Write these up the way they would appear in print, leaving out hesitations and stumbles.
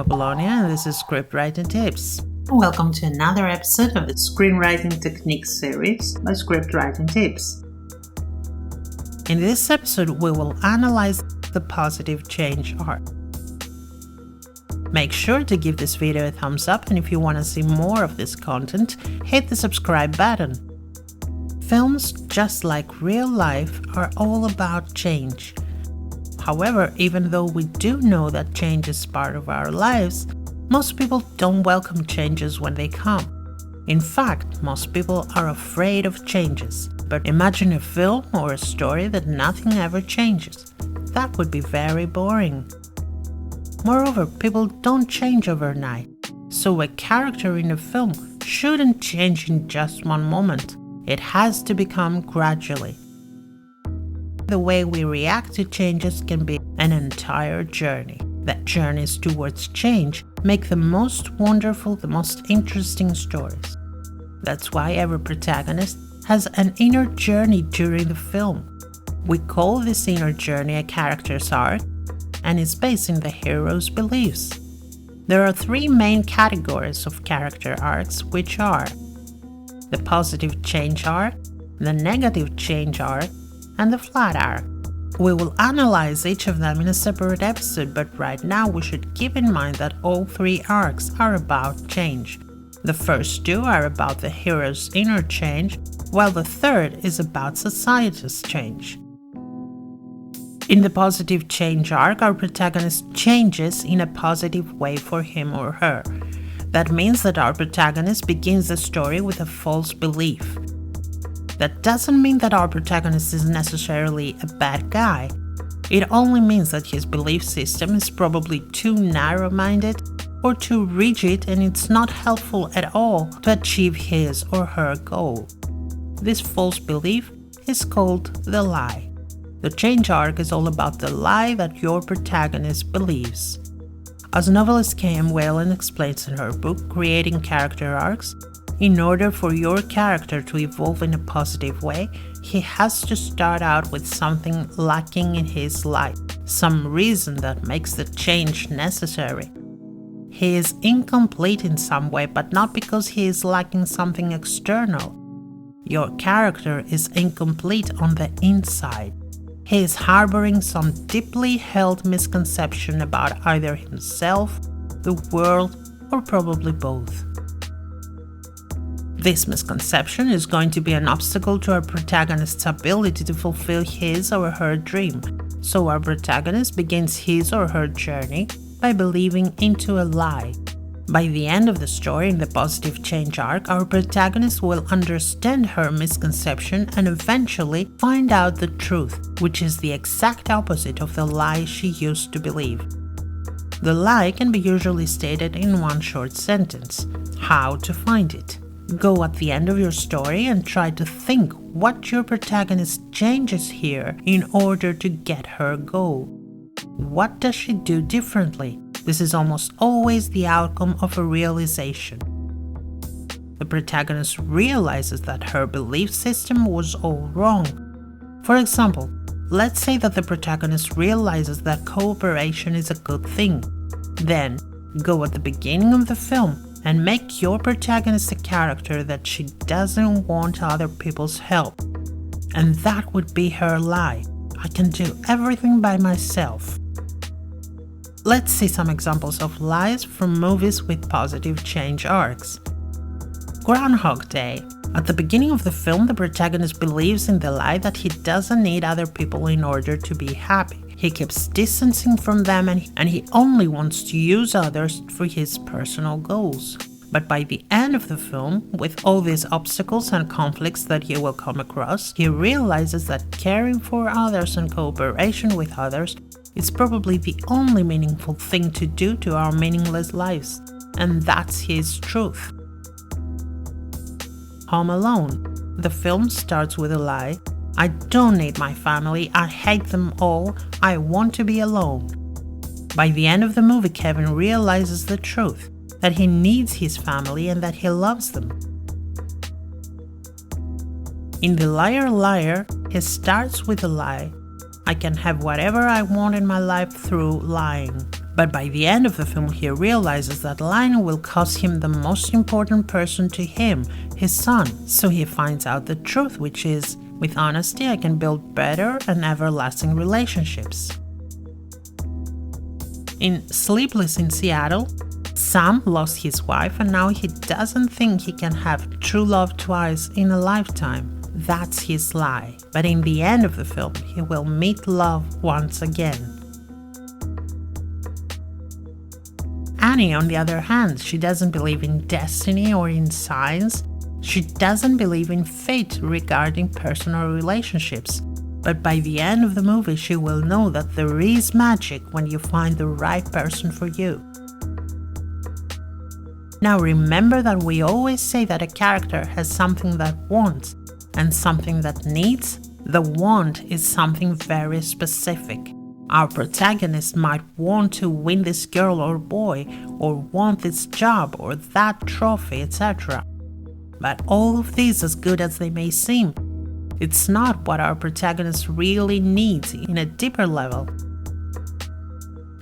Emma Bologna, and this is Script Writing Tips. Welcome to another episode of the Screenwriting Techniques series by Script Writing Tips. In this episode, we will analyze the positive change arc. Make sure to give this video a thumbs up, and if you want to see more of this content, hit the subscribe button. Films, just like real life, are all about change. However, even though we do know that change is part of our lives, most people don't welcome changes when they come. In fact, most people are afraid of changes. But imagine a film or a story that nothing ever changes. That would be very boring. Moreover, people don't change overnight. So a character in a film shouldn't change in just one moment. It has to become gradually. The way we react to changes can be an entire journey. That journeys towards change make the most wonderful, the most interesting stories. That's why every protagonist has an inner journey during the film. We call this inner journey a character's arc, and it's based in the hero's beliefs. There are three main categories of character arcs, which are the positive change arc, the negative change arc, and the flat arc. We will analyze each of them in a separate episode, but right now we should keep in mind that all three arcs are about change. The first two are about the hero's inner change, while the third is about society's change. In the positive change arc, our protagonist changes in a positive way for him or her. That means that our protagonist begins the story with a false belief. That doesn't mean that our protagonist is necessarily a bad guy. It only means that his belief system is probably too narrow-minded or too rigid, and it's not helpful at all to achieve his or her goal. This false belief is called the lie. The change arc is all about the lie that your protagonist believes. As novelist K.M. Whalen explains in her book, Creating Character Arcs, in order for your character to evolve in a positive way, he has to start out with something lacking in his life, some reason that makes the change necessary. He is incomplete in some way, but not because he is lacking something external. Your character is incomplete on the inside. He is harboring some deeply held misconception about either himself, the world, or probably both. This misconception is going to be an obstacle to our protagonist's ability to fulfill his or her dream, so our protagonist begins his or her journey by believing into a lie. By the end of the story, in the positive change arc, our protagonist will understand her misconception and eventually find out the truth, which is the exact opposite of the lie she used to believe. The lie can be usually stated in one short sentence: how to find it. Go at the end of your story and try to think what your protagonist changes here in order to get her goal. What does she do differently? This is almost always the outcome of a realization. The protagonist realizes that her belief system was all wrong. For example, let's say that the protagonist realizes that cooperation is a good thing. Then, go at the beginning of the film and make your protagonist a character that she doesn't want other people's help. And that would be her lie. I can do everything by myself. Let's see some examples of lies from movies with positive change arcs. Groundhog Day. At the beginning of the film, the protagonist believes in the lie that he doesn't need other people in order to be happy. He keeps distancing from them and he only wants to use others for his personal goals. But by the end of the film, with all these obstacles and conflicts that he will come across, he realizes that caring for others and cooperation with others is probably the only meaningful thing to do to our meaningless lives. And that's his truth. Home Alone. The film starts with a lie: I don't need my family, I hate them all, I want to be alone. By the end of the movie, Kevin realizes the truth, that he needs his family and that he loves them. In The Liar Liar, he starts with a lie: I can have whatever I want in my life through lying. But by the end of the film, he realizes that lying will cost him the most important person to him, his son. So he finds out the truth, which is, with honesty, I can build better and everlasting relationships. In Sleepless in Seattle, Sam lost his wife and now he doesn't think he can have true love twice in a lifetime. That's his lie. But in the end of the film, he will meet love once again. Annie, on the other hand, she doesn't believe in destiny or in signs. She doesn't believe in fate regarding personal relationships. But by the end of the movie, she will know that there is magic when you find the right person for you. Now remember that we always say that a character has something that wants and something that needs. The want is something very specific. Our protagonist might want to win this girl or boy, or want this job or that trophy, etc. But all of these, as good as they may seem, it's not what our protagonist really needs in a deeper level.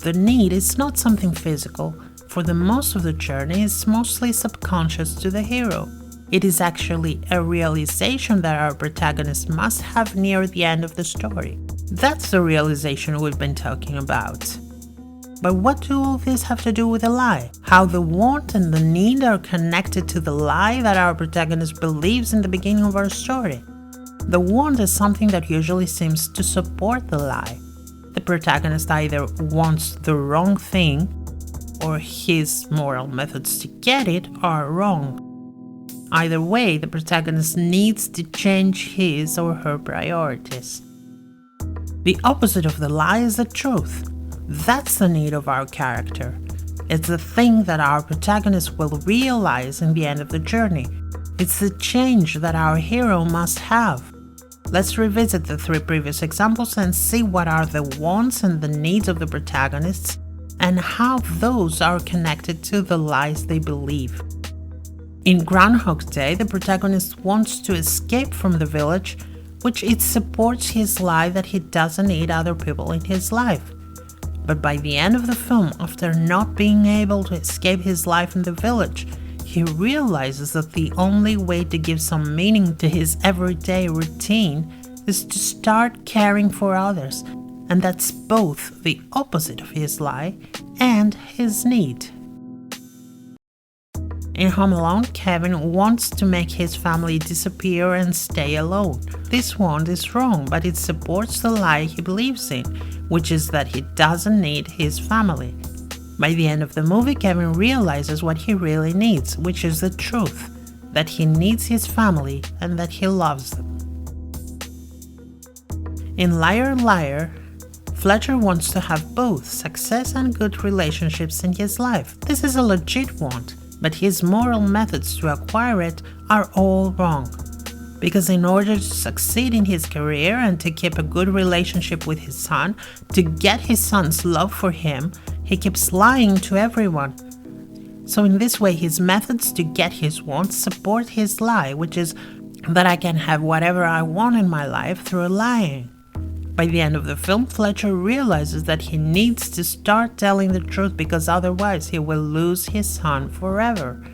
The need is not something physical. For the most of the journey, it's mostly subconscious to the hero. It is actually a realization that our protagonist must have near the end of the story. That's the realization we've been talking about. But what do all this have to do with a lie? How the want and the need are connected to the lie that our protagonist believes in the beginning of our story. The want is something that usually seems to support the lie. The protagonist either wants the wrong thing, or his moral methods to get it are wrong. Either way, the protagonist needs to change his or her priorities. The opposite of the lie is the truth. That's the need of our character. It's the thing that our protagonist will realize in the end of the journey. It's the change that our hero must have. Let's revisit the 3 previous examples and see what are the wants and the needs of the protagonists and how those are connected to the lies they believe. In Groundhog Day, the protagonist wants to escape from the village, which it supports his lie that he doesn't need other people in his life. But by the end of the film, after not being able to escape his life in the village, he realizes that the only way to give some meaning to his everyday routine is to start caring for others, and that's both the opposite of his lie and his need. In Home Alone, Kevin wants to make his family disappear and stay alone. This want is wrong, but it supports the lie he believes in, which is that he doesn't need his family. By the end of the movie, Kevin realizes what he really needs, which is the truth, that he needs his family and that he loves them. In Liar Liar, Fletcher wants to have both success and good relationships in his life. This is a legit want, but his moral methods to acquire it are all wrong. Because in order to succeed in his career and to keep a good relationship with his son, to get his son's love for him, he keeps lying to everyone. So in this way, his methods to get his wants support his lie, which is that I can have whatever I want in my life through lying. By the end of the film, Fletcher realizes that he needs to start telling the truth because otherwise he will lose his son forever.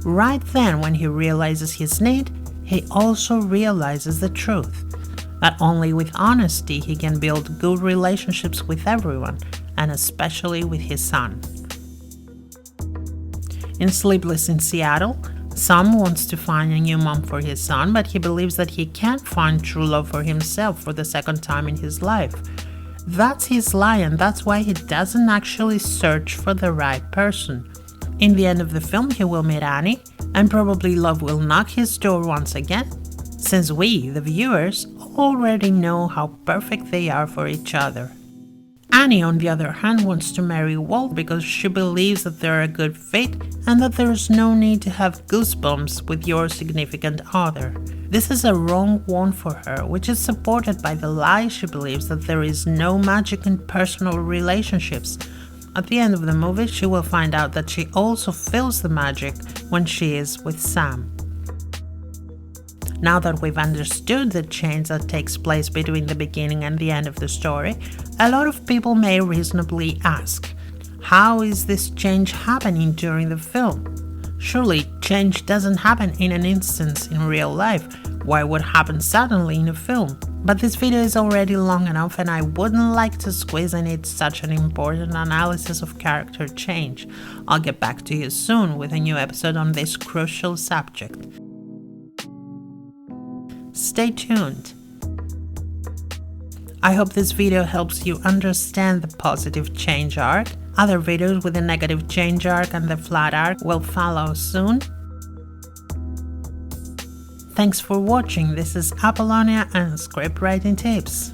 Right then, when he realizes his need, he also realizes the truth, that only with honesty he can build good relationships with everyone, and especially with his son. In Sleepless in Seattle, Sam wants to find a new mom for his son, but he believes that he can't find true love for himself for the second time in his life. That's his lie, and that's why he doesn't actually search for the right person. In the end of the film, he will meet Annie, and probably love will knock his door once again, since we, the viewers, already know how perfect they are for each other. Annie, on the other hand, wants to marry Walt because she believes that they're a good fit and that there's no need to have goosebumps with your significant other. This is a wrong want for her, which is supported by the lie she believes that there is no magic in personal relationships. At the end of the movie, she will find out that she also feels the magic when she is with Sam. Now that we've understood the change that takes place between the beginning and the end of the story, a lot of people may reasonably ask, How is this change happening during the film? Surely change doesn't happen in an instant in real life. Why would it happen suddenly in a film? But this video is already long enough and I wouldn't like to squeeze in it such an important analysis of character change. I'll get back to you soon with a new episode on this crucial subject. Stay tuned. I hope this video helps you understand the positive change arc. Other videos with the negative change arc and the flat arc will follow soon. Thanks for watching. This is Apollonia and Script Writing Tips.